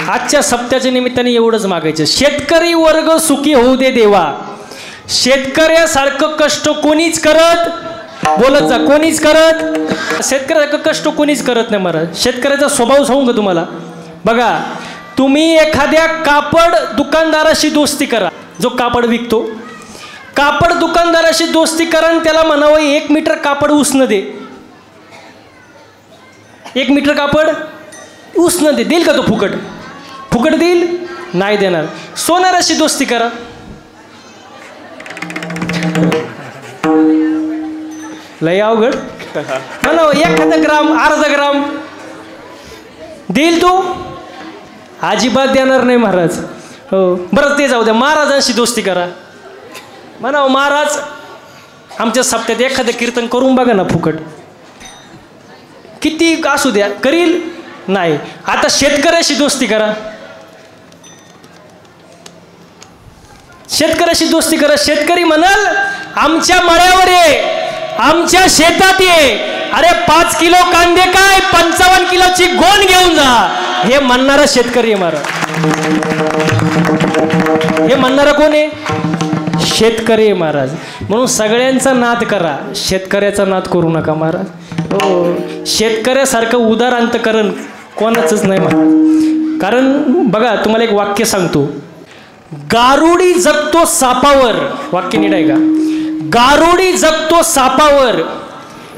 आजच्या सप्त्याच्या निमित्ताने एवढंच मागायचं, शेतकरी वर्ग सुखी होऊ दे देवा. शेतकऱ्यासारखं कष्ट कोणीच करत, बोलत जा, कोणीच करत, शेतकऱ्यासारखं कष्ट कोणीच करत नाही महाराज. शेतकऱ्याचा स्वभाव सांगू का तुम्हाला? बघा, तुम्ही एखाद्या कापड दुकानदाराशी दोस्ती करा, जो कापड विकतो, कापड दुकानदाराशी दोस्ती करा आणि त्याला म्हणावं 1 मीटर कापड उसणं दे. 1 मीटर कापड उसणं दे, देईल का तो फुकट? फुकट देईल? नाही देणार. सोनाराशी दोस्ती करा, लय अवघड. म्हणावं 1 ग्राम, अर्धा ग्राम देईल तो? अजिबात देणार नाही महाराज. हो, बरं ते जाऊ द्या. महाराजांशी दोस्ती करा, म्हणावं महाराज आमच्या सप्त्यात एखादं कीर्तन करून बघा ना फुकट. किती असू द्या, करील? नाही. आता शेतकऱ्याशी दोस्ती करा, शेतकऱ्याशी दोस्ती करा. शेतकरी म्हणाल आमच्या मळ्यावर ये, आमच्या शेतात ये, अरे 5 किलो कांदे काय 55 किलोची गोण घेऊन जा, हे म्हणणारा शेतकरी आहे महाराज. हे म्हणणारा कोण आहे? शेतकरी आहे महाराज. म्हणून सगळ्यांचा नाद करा, शेतकऱ्याचा नाद करू नका महाराज. हो, शेतकऱ्यासारखं उदार अंतकरण कोणाचंच नाही महाराज. कारण बघा, तुम्हाला एक वाक्य सांगतो, गारुडी जगतो सापावर, वाक्य नीट आहे का? गारुडी जगतो सापावर,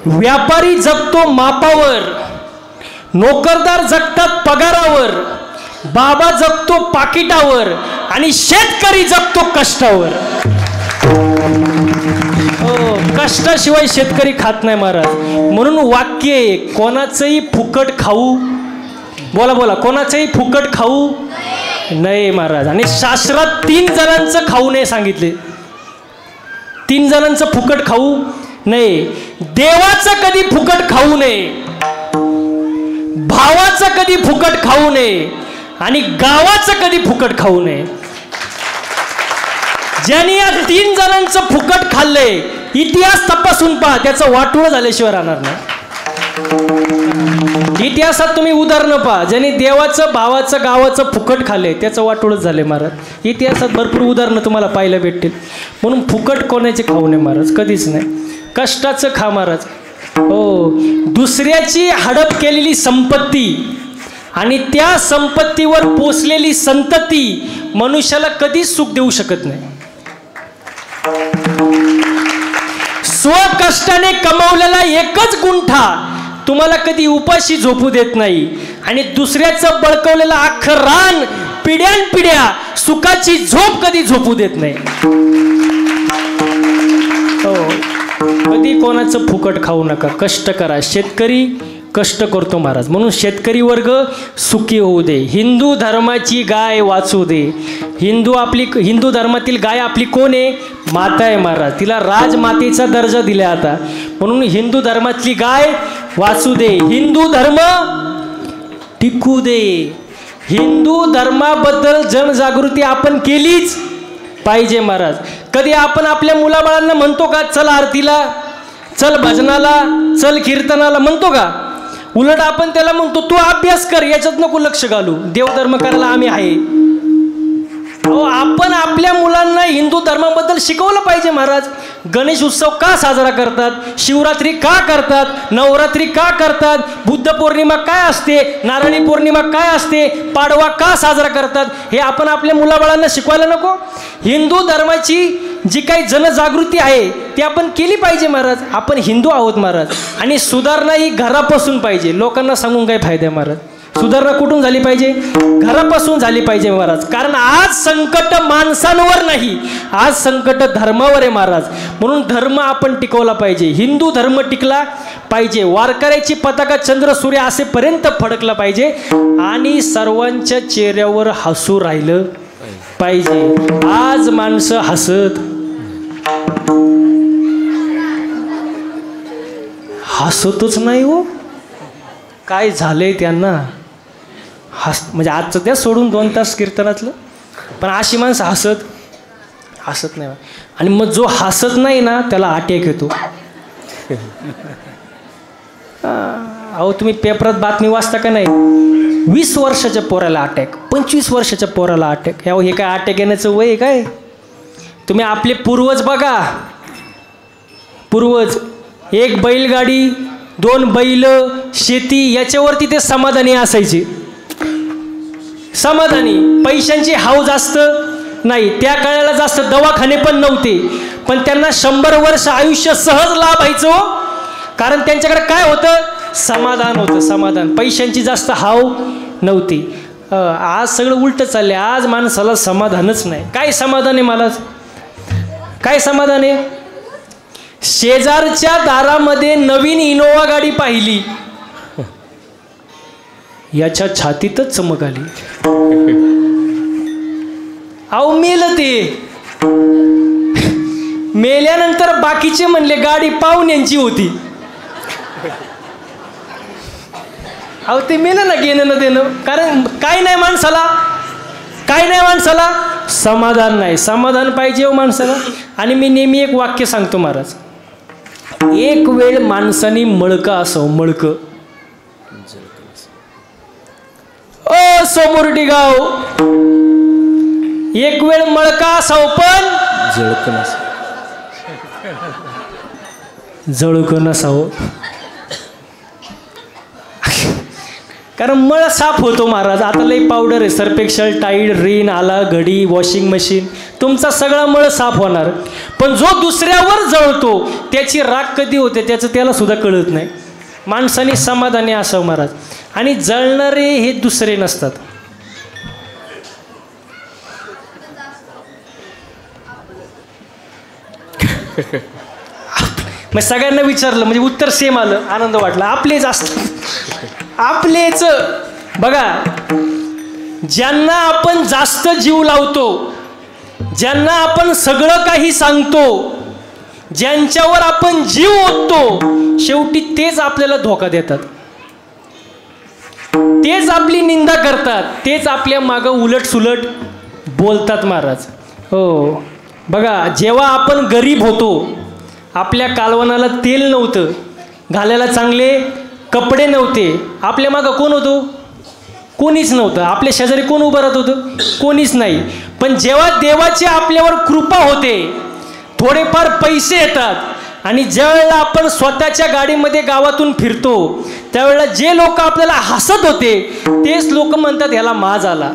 व्यापारी जगतो मापावर, नोकरदार जगतात पगारावर, बाबा जगतो पाकिटावर आणि शेतकरी जगतो कष्टावर. हो, कष्टाशिवाय शेतकरी खात नाही महाराज. म्हणून वाक्य आहे, कोणाचंही फुकट खाऊ, बोला बोला, कोणाचंही फुकट खाऊ नाही महाराज. आणि शास्त्रात 3 जणांचं खाऊ नये सांगितले, 3 जणांचं फुकट खाऊ नाही. देवाचं कधी फुकट खाऊ नये, भावाचं कधी फुकट खाऊ नये आणि गावाचं कधी फुकट खाऊ नये. ज्यांनी या 3 जणांचं फुकट खाल्लंय, इतिहास तपासून पहा, त्याचं वाटोळं झाल्याशिवाय राहणार नाही. इतिहासात तुम्ही उदाहरणं पहा, ज्यांनी देवाचं, भावाचं, गावाचं फुकट खाल्लंय, त्याचं वाटोळंच झालंय महाराज. इतिहासात भरपूर उदाहरणं तुम्हाला पाहायला भेटतील. म्हणून फुकट कोणाचे खाऊ नये महाराज, कधीच नाही. कष्टाचं खा महाराज. हो, दुसऱ्याची हडप केलेली संपत्ती आणि त्या संपत्तीवर पोसलेली संतती मनुष्याला कधीच सुख देऊ शकत नाही. स्वकष्टाने कमावलेला एकच गुंठा तुम्हाला कधी उपाशी झोपू देत नाही आणि दुसऱ्याचं बळकवलेलं अख्खं रान पिढ्यानपिढ्या सुखाची झोप कधी झोपू देत नाही. हो, कधी कोणाचं फुकट खाऊ नका, कष्ट करा. शेतकरी कष्ट करतो महाराज. म्हणून शेतकरी वर्ग सुखी होऊ दे. हिंदू धर्माची गाय वाचू दे. हिंदू धर्मातील गाय आपली कोण आहे? माता आहे महाराज. तिला राजमातेचा दर्जा दिला आता. म्हणून हिंदू धर्मातली गाय वाचू दे. हिंदू धर्म टिकू दे. हिंदू धर्माबद्दल जनजागृती आपण केलीच पाहिजे महाराज. कधी आपण आपल्या मुलाबाळांना म्हणतो का चल आरतीला, चल भजनाला, चल कीर्तनाला म्हणतो का? उलट आपण त्याला म्हणतो तू अभ्यास कर, याच्यात नको लक्ष घालू, देवधर्म करायला आम्ही आहे. आपण आपल्या मुलांना हिंदू धर्माबद्दल शिकवलं पाहिजे महाराज. गणेश उत्सव का साजरा करतात? शिवरात्री का करतात? नवरात्री का करतात? बुद्ध पौर्णिमा काय असते? नारळी पौर्णिमा काय असते? पाडवा का साजरा करतात? हे आपण आपल्या मुलाबाळांना शिकवायला नको? हिंदू धर्माची जी काही जनजागृती आहे ती आपण केली पाहिजे महाराज. आपण हिंदू आहोत महाराज. आणि सुधारणा ही घरापासून पाहिजे. लोकांना सांगून काय फायदा आहे महाराज? सुधारणा कुठून झाली पाहिजे? घरापासून झाली पाहिजे महाराज. कारण आज संकट माणसांवर नाही, आज संकट धर्मावर आहे महाराज. म्हणून धर्म आपण टिकवला पाहिजे. हिंदू धर्म टिकला पाहिजे. वारकऱ्याची पताका चंद्र सूर्य असेपर्यंत फडकला पाहिजे आणि सर्वांच्या चेहऱ्यावर हसू राहिलं पाहिजे. आज माणसं हसतच नाही हो. काय झालंय त्यांना? म्हणजे आजचं त्या सोडून 2 तास कीर्तनातलं, पण अशी माणसं हसत नाही. आणि मग जो हसत नाही ना त्याला अटॅक येतो. अहो, तुम्ही पेपरात बातमी वाचता का नाही? 20 वर्षाच्या पोराला अटॅक, 25 वर्षाच्या पोराला अटॅक. हे काय अटॅक येण्याचं वय आहे काय? तुम्ही आपले पूर्वज बघा, पूर्वज. एक बैलगाडी, 2 बैल, शेती, याच्यावरती ते समाधानी असायचे. समाधानी. पैशांची हाव जास्त नाही. त्या काळाला जास्त दवाखाने पण नव्हते, पण त्यांना 100 वर्ष आयुष्य सहज लाभायचं. कारण त्यांच्याकडे काय होतं? समाधान होतं. समाधान. पैशांची जास्त हाव नव्हती. आज सगळं उलटं चाललंय. आज माणसाला समाधानच नाही. काय समाधान आहे? मला काय समाधान आहे? शेजारच्या दारामध्ये नवीन इनोवा गाडी पाहिली, याच्या छातीतच चमक आली. अहो मेलं ते. मेल्यानंतर बाकीचे म्हणले गाडी पाहुण्यांची होती. अहो ते मेलं ना, घेणं न देणं. कारण काय नाही माणसाला, काय नाही माणसाला? समाधान नाही. समाधान पाहिजे हो माणसाला. आणि मी नेहमी एक वाक्य सांगतो महाराज, एक वेळ माणसाने मळकं असावं, मळकं. ओ सोमुर्डी गाव, एक वेळ मळका असावं पण जळकं नसावं. कारण मळ साफ होतो महाराज. आता लई पावडर आहे, सर्फ एक्सेल, टाईड, रिन आला, घडी, वॉशिंग मशीन, तुमचा सगळा मळ साफ होणार. पण जो दुसऱ्यावर जळतो त्याची राख कधी होते त्याचं त्याला सुद्धा कळत नाही. माणसाने समाधानी असावं महाराज. आणि जळणारे हे दुसरे नसतात. मग सगळ्यांना विचारलं म्हणजे उत्तर सेम आलं, आनंद वाटला. आपलेच असतात, आपलेच. बघा, ज्यांना आपण जास्त जीव लावतो, ज्यांना आपण सगळं काही सांगतो, ज्यांच्यावर आपण जीव ओततो, शेवटी तेच आपल्याला धोका देतात, तेच आपली निंदा करतात, तेच आपल्या मागं उलट सुलट बोलतात महाराज. हो बघा, जेव्हा आपण गरीब होतो, आपल्या कालवणाला तेल नव्हतं, घालायला चांगले कपडे नव्हते, आपल्या मागं कोण होतो? कोणीच नव्हतं. आपल्या शेजारी कोण उभं राहत होतं? कोणीच नाही. पण जेव्हा देवाची आपल्यावर कृपा होते, थोडेफार पैसे येतात आणि ज्यावेळेला आपण स्वतःच्या गाडीमध्ये गावातून फिरतो, त्यावेळेला जे लोक आपल्याला हसत होते तेच लोक म्हणतात ह्याला माज आला.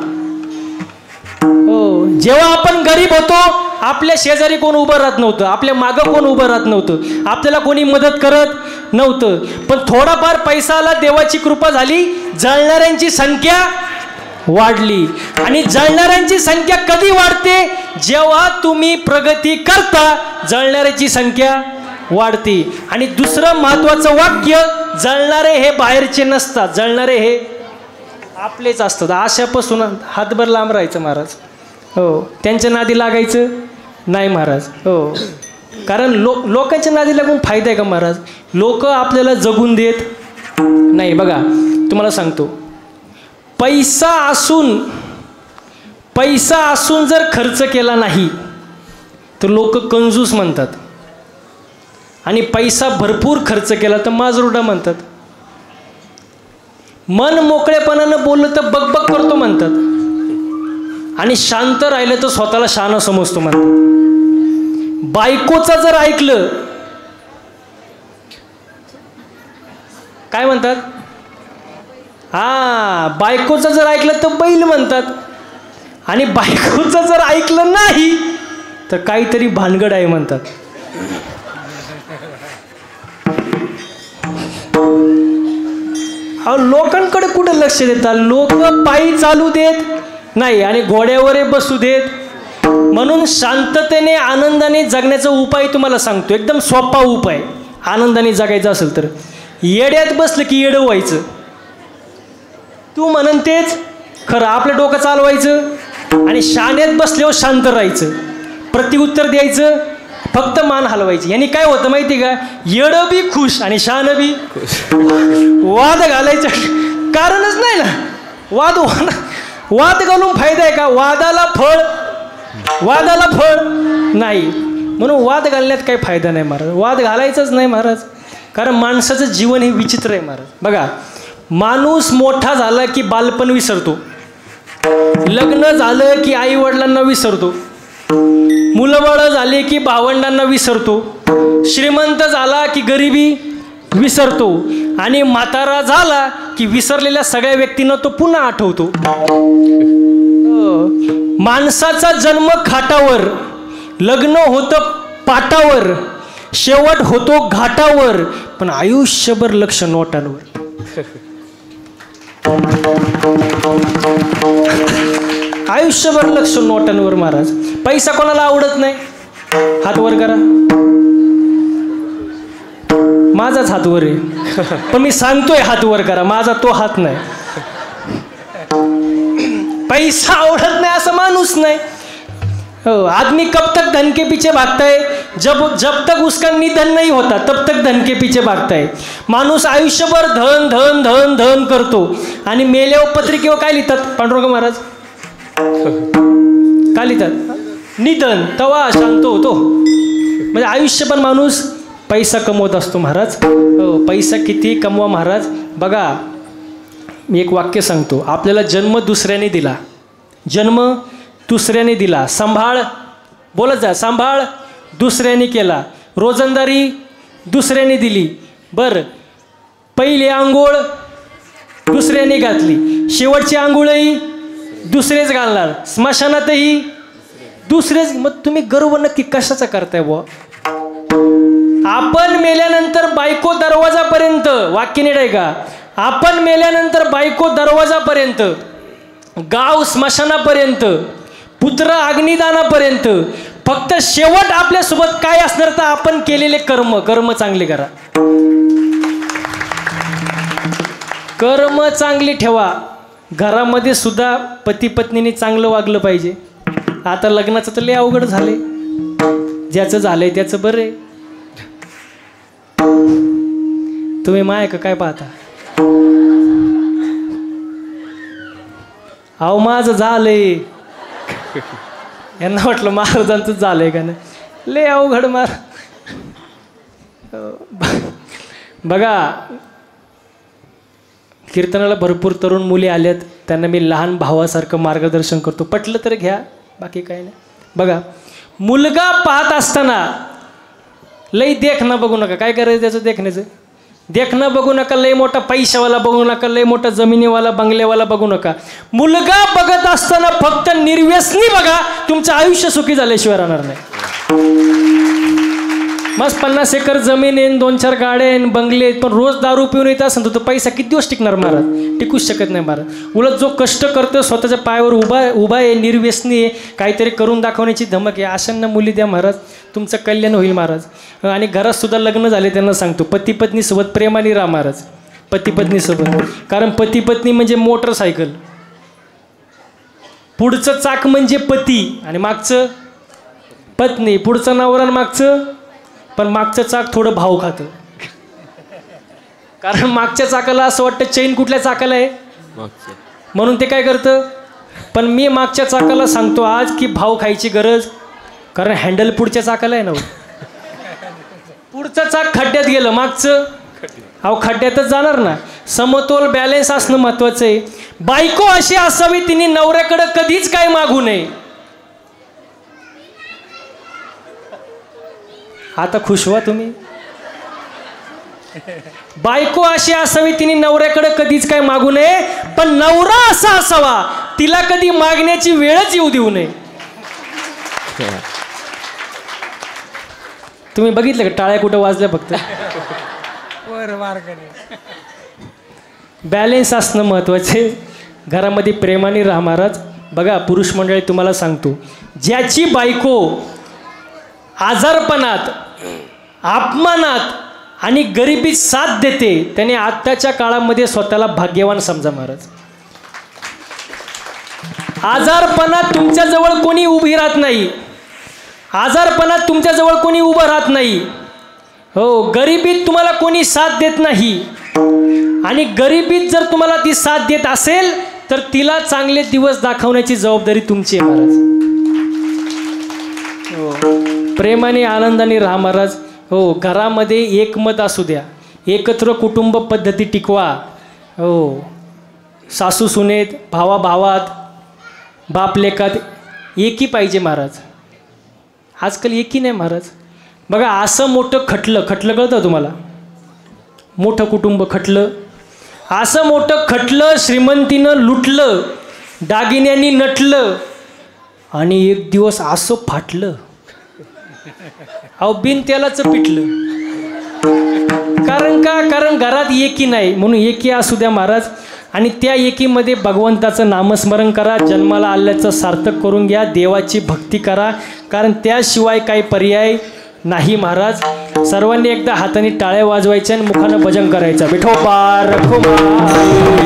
हो, जेव्हा आपण गरीब होतो, आपल्या शेजारी कोण उभं राहत नव्हतं, आपल्या मागं कोण उभं राहत नव्हतं, आपल्याला कोणी मदत करत नव्हतं. पण थोडाफार पैसा आला, देवाची कृपा झाली, जळणाऱ्यांची संख्या वाढली. आणि जळणाऱ्यांची संख्या कधी वाढते? जेव्हा तुम्ही प्रगती करता, जळणाऱ्याची संख्या वाढते. आणि दुसरं महत्त्वाचं वाक्य, जळणारे हे बाहेरचे नसतात, जळणारे हे आपलेच असतात. आशापासून हातभर लांब राहायचं महाराज. हो, त्यांच्या नादी लागायचं नाही महाराज. हो, कारण लोकांच्या नादी लागून फायदा आहे का महाराज? लोक आपल्याला जगून देत नाही. बघा तुम्हाला सांगतो, पैसा असून जर खर्च केला नाही तर लोक कंजूस म्हणतात, आणि पैसा भरपूर खर्च केला तर माजरुडा म्हणतात. मन मोकळेपणानं बोललं तर बकबक करतो म्हणतात, आणि शांत राहिलं तर स्वतःला शहाणा समजतो म्हणतात. बायकोचं जर ऐकलं, काय म्हणतात? बायकोचं जर ऐकलं तर बैल म्हणतात, आणि बायकोचं जर ऐकलं नाही तर काहीतरी भानगड आहे म्हणतात. लोकांकडे कुठे लक्ष देतात? लोक पायी चालू देत नाही आणि घोड्यावर बसू देत. म्हणून शांततेने आनंदाने जगण्याचा उपाय तुम्हाला सांगतो, एकदम सोपा उपाय. आनंदाने जगायचं असेल तर येड्यात बसलं की येडं व्हायचं. तू म्हणन तेच खरं, आपलं डोकं चालवायचं, आणि शाण्यात बसल्यावर शांत राहायचं, प्रत्युत्तर द्यायचं, फक्त मान हलवायची. यांनी काय होतं माहिती का? येडं बी खुश आणि शहाणं बी वाद घालायचं कारणच नाही ना. वाद घालून फायदा आहे का? वादाला फळ नाही. म्हणून वाद घालण्यात काही फायदा नाही महाराज. वाद घालायचाच नाही महाराज, कारण माणसाचं जीवन हे विचित्र आहे महाराज. बघा, माणूस मोठा झाला की बालपण विसरतो, लग्न झालं की आई वडिलांना विसरतो, मुलंबाळं झाले की भावंडांना विसरतो, श्रीमंत झाला की गरिबी विसरतो आणि म्हातारा झाला की विसरलेल्या सगळ्या व्यक्तींना तो पुन्हा आठवतो. माणसाचा जन्म खाटावर, लग्न होतं पाटावर, शेवट होतो घाटावर, पण आयुष्यभर लक्ष नोटांवर. आयुष्यभर लक्ष नोटांवर महाराज. पैसा कोणाला आवडत नाही? हात वर करा. माझाच हात वर आहे, पण मी सांगतोय हात वर करा, माझा तो हात नाही. पैसा आवडत नाही असं माणूस नाही. हो, आदमी कब तक धन के पीछे भागता है, जब तक उसका निधन नहीं होता तब तक धन के पीछे भागता है. माणूस आयुष्यभर धन धन धन धन करतो आणि मेल्यावर पत्रिकेवर काय लिहितात पांडुरंग महाराज? काय लिहितात? निधन. तवा शांत होतो. म्हणजे आयुष्यभर माणूस पैसा कमवत असतो महाराज. हो, पैसा किती कमवा महाराज. बघा, मी एक वाक्य सांगतो. आपल्याला जन्म दुसऱ्याने दिला, जन्म दुसऱ्याने दिला. सांभाळ, बोलत जा, सांभाळ दुसऱ्याने केला. रोजंदारी दुसऱ्याने दिली. बरं, पहिली आंघोळ दुसऱ्याने घातली, शेवटची आंघोळही दुसरेच घालणार, स्मशानातही दुसरेच. मग तुम्ही गर्व नक्की कशाचा करताय बुवा? आपण मेल्यानंतर बायको दरवाजापर्यंत, वाक्य नीट आहे का? आपण मेल्यानंतर बायको दरवाजापर्यंत, गाव स्मशानापर्यंत, पुत्र अग्निदानापर्यंत. फक्त शेवट आपल्यासोबत काय असणार तर आपण केलेले कर्म. कर्म चांगले करा, कर्म चांगली ठेवा. घरामध्ये सुद्धा पती पत्नीने चांगलं वागलं पाहिजे. आता लग्नाचं तर लय अवघड झाले. ज्याचं झालंय त्याचं बरं आहे. तुम्ही माय का काय पाहता? अहो माझं झालंय. यांना वाटलं महाराजांचं झालंय का नाही. लय अवघड मार. बघा, कीर्तनाला भरपूर तरुण मुली आल्यात, त्यांना मी लहान भावासारखं मार्गदर्शन करतो. पटलं तर घ्या, बाकी काही नाही. बघा, मुलगा पाहत असताना लई देखणं बघू नका. काय करायचं त्याचं देखण्याचं? देखणं बघू नका. लई मोठा पैशावाला बघू नका, लई मोठा जमिनीवाला बंगल्यावाला बघू नका. मुलगा बघत असताना फक्त निर्व्यसनी बघा. तुमचं आयुष्य सुखी झाल्याशिवाय राहणार नाही. मस्त 50 एकर जमीन आहे, 2-4 गाड्या आहे, बंगले आहेत, पण रोज दारू पिऊन येत असेल तर तो पैसा किती दिवस टिकणार महाराज? टिकूच शकत नाही महाराज. उलट जो कष्ट करतो, स्वतःच्या पायावर उभा आहे, निर्व्यसनी आहे, काहीतरी करून दाखवण्याची धमक आहे, अशांना मुली द्या महाराज. तुमचं कल्याण होईल महाराज. आणि घरात सुद्धा लग्न झाले त्यांना सांगतो, पती पत्नीसोबत प्रेमाने राहा महाराज. पती पत्नीसोबत. कारण पती पत्नी म्हणजे मोटरसायकल. पुढचं चाक म्हणजे पती आणि मागचं पत्नी. पुढचं नवरा आणि मागचं, पण मागचं चाक थोडं भाव खातं. कारण मागच्या चाकाला असं वाटतं चैन कुठल्या चाकाला आहे म्हणून ते काय करतं. पण मी मागच्या चाकाला सांगतो आज की भाव खायची गरज, कारण हँडल पुढच्या चाकाला आहे ना. पुढचं चाक खड्ड्यात गेलं, मागचं अहो खड्ड्यातच जाणार ना. समतोल बॅलेन्स असणं महत्वाचं आहे. बायको अशी असावी तिने नवऱ्याकडे कधीच काय मागू नये. आता खुश व्हा तुम्ही. बायको अशी असावी तिने नवऱ्याकडे कधीच काय मागू नये, पण नवरा असा असावा तिला कधी मागण्याची वेळच येऊ देऊ नये. तुम्ही बघितलं का टाळ्या कुठं वाजल्या? फक्त बॅलेन्स असणं महत्वाचे. घरामध्ये प्रेमाने राहा महाराज. बघा पुरुष मंडळी, तुम्हाला सांगतो, ज्याची बायको आजारपणात, अपमानात आणि गरिबीत साथ देते त्याने आत्ताच्या काळामध्ये स्वतःला भाग्यवान समजा महाराज. आजारपणात तुमच्याजवळ कोणी उभी राहत नाही. आजारपणात तुमच्याजवळ कोणी उभं राहत नाही. हो, गरिबीत तुम्हाला कोणी साथ देत नाही. आणि गरिबीत जर तुम्हाला ती साथ देत असेल तर तिला चांगले दिवस दाखवण्याची जबाबदारी तुमची आहे महाराज. हो, प्रेमाने आनंदाने राहा महाराज. हो, घरामध्ये एकमत असू द्या, एकत्र कुटुंब पद्धती टिकवा. हो, सासू सुनेत, भावा भावात, बाप लेकात एकी पाहिजे महाराज. आजकाल एकी नाही महाराज. बघा असं मोठं खटलं कळतं तुम्हाला, मोठं कुटुंब खटलं, असं मोठं खटलं, श्रीमंतीनं लुटलं, दागिन्यांनी नटलं आणि एक दिवस असं फाटलं, अहो बिन तेलाचं पिटलं. कारण घरात एकी नाही. म्हणून एकी असू द्या महाराज. आणि त्या एकीमध्ये भगवंताचं नामस्मरण करा, जन्माला आल्याचं सार्थक करून घ्या, देवाची भक्ती करा, कारण त्याशिवाय काही पर्याय नाही महाराज. सर्वांनी एकदा हाताने टाळ्या वाजवायच्या आणि मुखानं भजन करायचं. विठोबा रखुमाई.